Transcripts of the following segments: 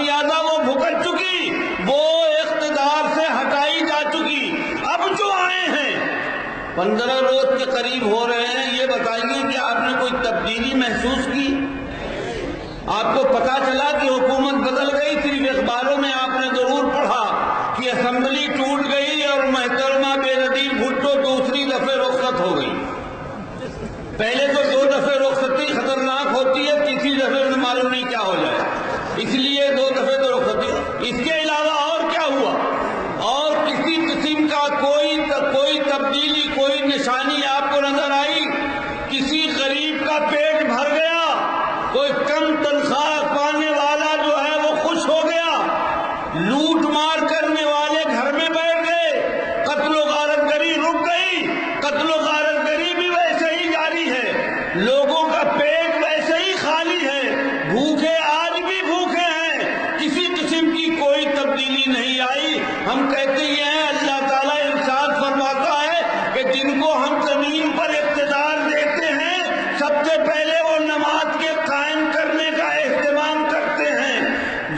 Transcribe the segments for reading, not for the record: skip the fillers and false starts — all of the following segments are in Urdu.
زیادہ وہ بھگت چکی، وہ اقتدار سے ہٹائی جا چکی۔ اب جو آئے ہیں 15 روز کے قریب ہو رہے ہیں، یہ بتائیے کہ آپ نے کوئی تبدیلی محسوس کی؟ آپ کو پتا چلا کہ حکومت بدل گئی؟ صرف اخباروں میں آپ نے ضرور پڑھا کہ اسمبلی ٹوٹ گئی اور محترمہ بے نظیر بھٹو دوسری دفعہ رخصت ہو گئی۔ پہلے تو 2 دفعہ رخصتی خطرناک ہوتی ہے، تیسری دفعہ معلوم نہیں کیا ہو جائے، اس لیے 2 دفعہ تو رخصتی۔ اس کے علاوہ اور کیا ہوا؟ اور کسی قسم کا کوئی تبدیلی، کوئی نشانی آپ کو نظر آئی؟ کسی غریب کا پیٹ بھر گیا؟ کوئی کم تنخواہ پانے والا جو ہے وہ خوش ہو گیا؟ لوٹ مار کرنے والے گھر میں بیٹھ گئے؟ قتل و غارت گری رک گئی؟ قتل و غارت گری بھی ویسے ہی جاری ہے، لوگوں کا پیٹ ویسے ہی خالی ہے، بھوکے آج بھی بھوکے ہیں، کسی قسم کی کوئی تبدیلی نہیں آئی۔ ہم کہتے ہیں اللہ تعالیٰ ارشاد فرماتا ہے کہ جن کو ہم زمین پر اقتدار دیتے ہیں سب سے پہلے وہ نماز کے قائم کرنے کا اہتمام کرتے ہیں،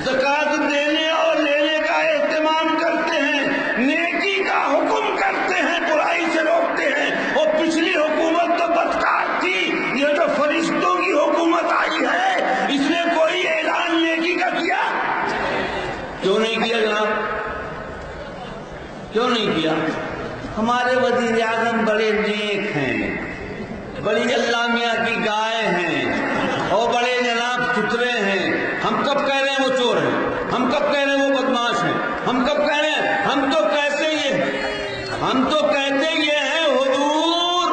زکوٰۃ دینے اور لینے کا اہتمام کرتے ہیں، نیکی کا حکم کرتے ہیں، برائی سے روکتے ہیں۔ اور پچھلی حکومت تو بدکار تھی، یہ تو فرشتوں کی حکومت آئی ہے، اس نے کوئی اعلان نیکی کا کیا؟ کیوں نہیں کیا جناب؟ کیوں نہیں کیا؟ ہمارے وزیر اعظم بڑے نیک ہیں، بڑی اللہ میاں کی گائے ہیں، اور بڑے جناب ستھرے ہیں۔ ہم کب کہہ رہے ہیں وہ چور ہیں؟ ہم کب کہہ رہے ہیں وہ بدماش ہیں؟ ہم کب کہہ رہے ہیں؟ ہم تو کہتے یہ ہیں حضور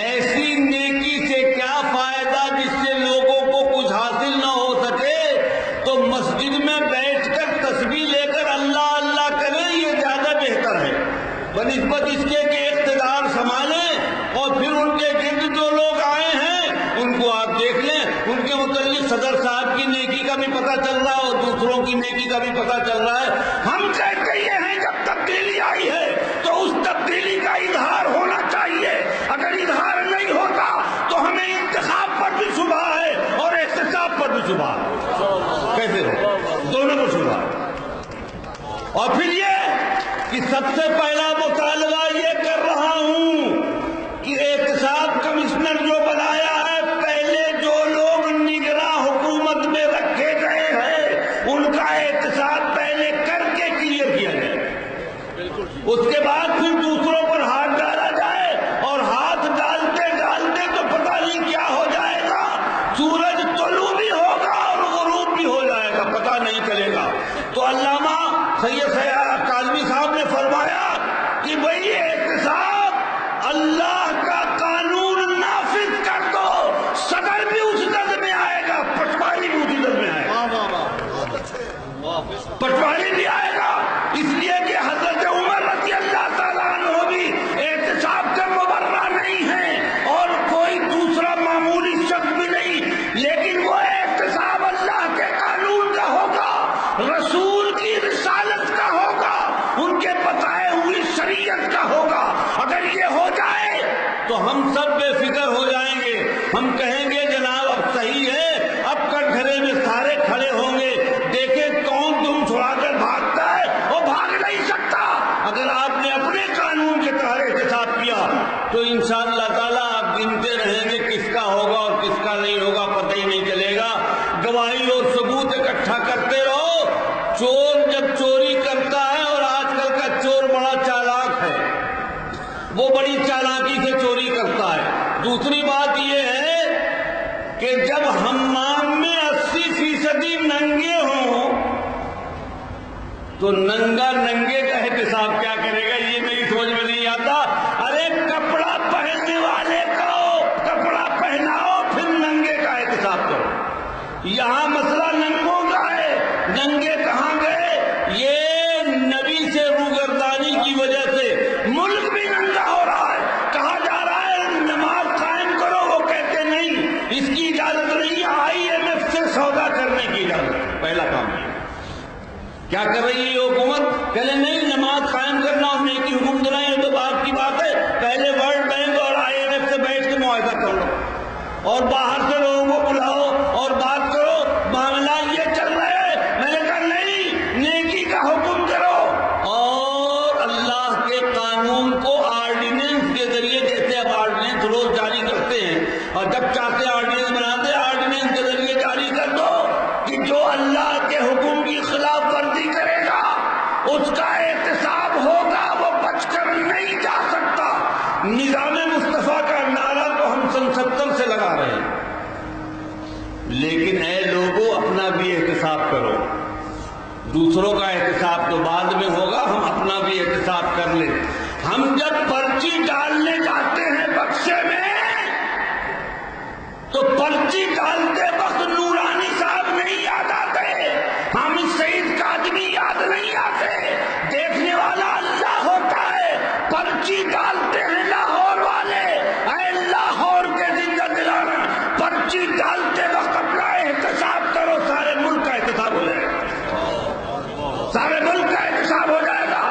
ایسی نیکی سے کیا فائدہ جس سے لوگوں کو کچھ حاصل نہ ہو سکے، تو مسجد میں بیٹھ کر تسبیح لے کر اللہ اللہ کریں، یہ زیادہ بہتر ہے بنسبت اس کے کہ اقتدار سنبھالیں اور پھر ان کے گرد جو لوگ آئے ہیں ان کو آپ دیکھ لیں، ان کے متعلق صدر صاحب کی نیکی کا بھی پتہ چل رہا ہے اور دوسروں کی نیکی کا بھی پتہ چل رہا ہے۔ ہم کہتے یہ ہیں جب تبدیلی آئی ہے تو اس تبدیلی کا اظہار ہونا چاہیے، اگر اظہار نہیں ہوتا تو ہمیں انتخاب پر بھی شبہ ہے اور احتساب پر بھی شبہ ہے۔ کیسے ہو؟ دونوں کو شبہ ہے۔ اور پھر یہ کہ سب سے پہلا مطالبہ یہ کر رہا ہوں کہ احتساب کمشنر جو بنایا ہے، پہلے جو لوگ نگراں حکومت میں رکھے گئے ہیں ان کا احتساب پہلے کر کے کلیئر کیا جائے، اس کے بعد پھر دوسروں پر ہاتھ ڈالا جائے، اور ہاتھ ڈالتے ڈالتے تو پتہ نہیں کیا ہو جائے گا، سورج طلوع بھی ہوگا اور غروب بھی ہو جائے گا، پتہ نہیں چلے گا۔ تو علامہ سید کاظمی صاحب نے فرمایا کہ بھئی احتساب اللہ کا قانون نافذ کر دو، صدر بھی اس درد میں آئے گا، پٹواری بھی اسی درد میں آئے گا، پٹواری بھی آئے گا، اس لیے کہ حضرت عمر رضی اللہ تعالیٰ عنہ بھی احتساب کے مبرہ نہیں ہیں اور کوئی دوسرا معمولی شخص بھی نہیں، لیکن وہ احتساب اللہ کے قانون کا ہوگا، رسول کی رسالت کا ہوگا، ان کے بتائے ہوئی شریعت کا ہوگا۔ اگر یہ ہو جائے تو ہم سب بے فکر ہو جائیں گے، ہم کہیں گے جناب اب صحیح ہے، اب کٹگھرے میں سارے کھڑے ہوں گے، دیکھیں کون تم چھڑا کر بھاگتا ہے، وہ بھاگ نہیں سکتا۔ اگر آپ نے اپنے قانون کے تحت احتساب کیا تو انشاءاللہ تعالیٰ آپ گنتے رہیں گے کس کا ہوگا اور کس کا نہیں ہوگا، پتہ ہی نہیں چلے گا۔ گواہی اور ثبوت اکٹھا کرتے رہو۔ چور جب چوری کرتا ہے، اور آج کل کا چور بڑا چالاک ہے، وہ بڑی چالاکی سے چوری کرتا ہے۔ دوسری بات یہ ہے کہ جب حمام میں 80% ننگے ہوں تو ننگا ننگے کا احتساب کیا کرے گا، یہ میری سمجھ میں نہیں آتا۔ ارے کپڑا پہننے والے کو کپڑا پہناؤ، پھر ننگے کا احتساب کرو۔ یہاں مسئلہ ننگوں کا ہے، ننگے کہاں گئے؟ یہ نبی سے روگردانی کی وجہ سے ملک بھی ننگا ہو رہا ہے، کہا جا رہا ہے نماز قائم کرو، وہ کہتے نہیں، اس کی اجازت نہیں، IMF سے سودا کرنے کی اجازت۔ پہلا کام کیا کر رہی ہے یہ حکومت؟ کہلے نہیں نماز قائم کرنا اور نیکی حکم دینا یہ تو آپ کی بات ہے، پہلے ورلڈ بینک اور IMF سے بیٹھ کے معاہدہ کر لو اور باہر سے لوگوں کو بلاؤ اور بات کرو۔ معاملہ یہ چل رہا ہے لیکن اے لوگوں اپنا بھی احتساب کرو. دوسروں کا احتساب تو بعد میں ہوگا، ہم اپنا بھی احتساب کر لیں. ہم جب پرچی ڈالنے جاتے ہیں بکسے میں تو پرچی ڈالتے وقت نورانی صاحب نہیں یاد آتے، حامد سعید کاظمی یاد نہیں آتے، دیکھنے والا اللہ ہوتا ہے. پرچی ڈالتے ہیں لاہور والے، اے لاہور کے زندہ دلان، پرچی ڈالتے وقت اپنا احتساب کرو. سارے ملک کا احتساب ہو جائے گا، سارے ملک کا احتساب ہو جائے گا.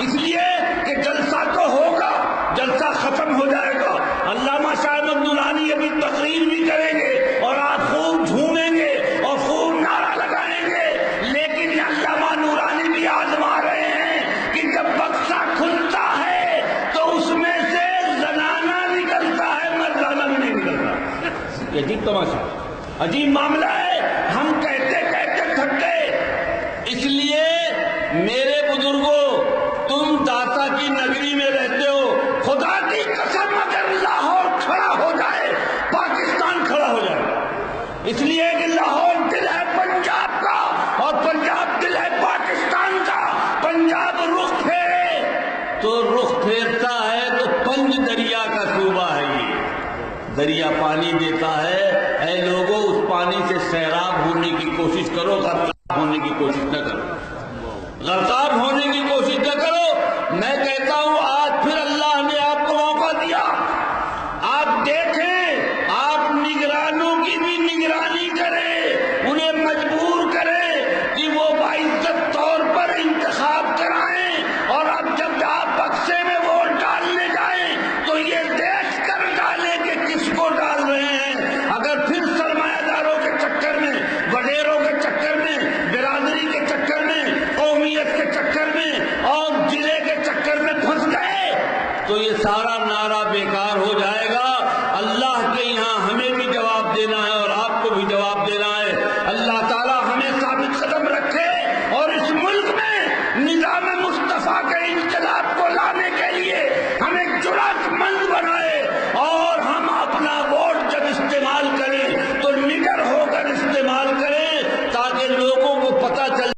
اس لیے کہ جلسہ تو ہوگا، جلسہ ختم ہو جائے گا. علامہ صاحب نورانی ابھی تقریر بھی کریں گے اور آپ خوب جھومیں گے اور خوب نعرہ لگائیں گے. لیکن علامہ نورانی بھی آزما رہے ہیں کہ جب بکسا کھلتا ہے تو اس میں سے زنانہ نکلتا ہے، مردانہ بھی نہیں نکلتا. یہ عجیب تماشا، عجیب معاملہ ہے. ہم کہتے کہتے تھک گئے. اس لیے میرے بزرگوں، تم داتا کی نگری میں رہتے ہو، خدا کی قسم اگر لاہور کھڑا ہو جائے پاکستان کھڑا ہو جائے. اس لیے کہ لاہور دل ہے پنجاب کا اور پنجاب دل ہے پاکستان کا. پنجاب رخ پھیرے تو رخ پھیرتا ہے تو پنج دریا کا صوبہ ہے. یہ دریا پانی دیتا ہے. اے لوگوں اس پانی سے سیراب ہونے کی کوشش کرو، غرقاب ہونے کی کوشش نہ کرو، غرقاب ہونے کی کوشش نہ کرو. میں کہتا ہوں آج پھر اللہ نے آپ کو موقع دیا. آپ دیکھیں، آپ نگرانوں کی بھی نگرانی کریں، انہیں مجبور کریں کہ وہ باعزت طور پر انتخاب کرائیں. اور اب جب آپ بکسے میں ووٹ ڈالنے جائیں تو یہ دیکھ کر ڈالیں کہ کس کو ڈال رہے ہیں. اگر پھر سرمایہ داروں کے چکر میں، وڈیروں کے چکر میں، برادری کے چکر میں، قومیت کے چکر میں اور ضلع کے چکر میں پھنس گئے تو یہ سارا نعرہ بیکار ہو جائے گا. اللہ کے یہاں ہمیں بھی جواب دینا ہے اور آپ کو بھی جواب دینا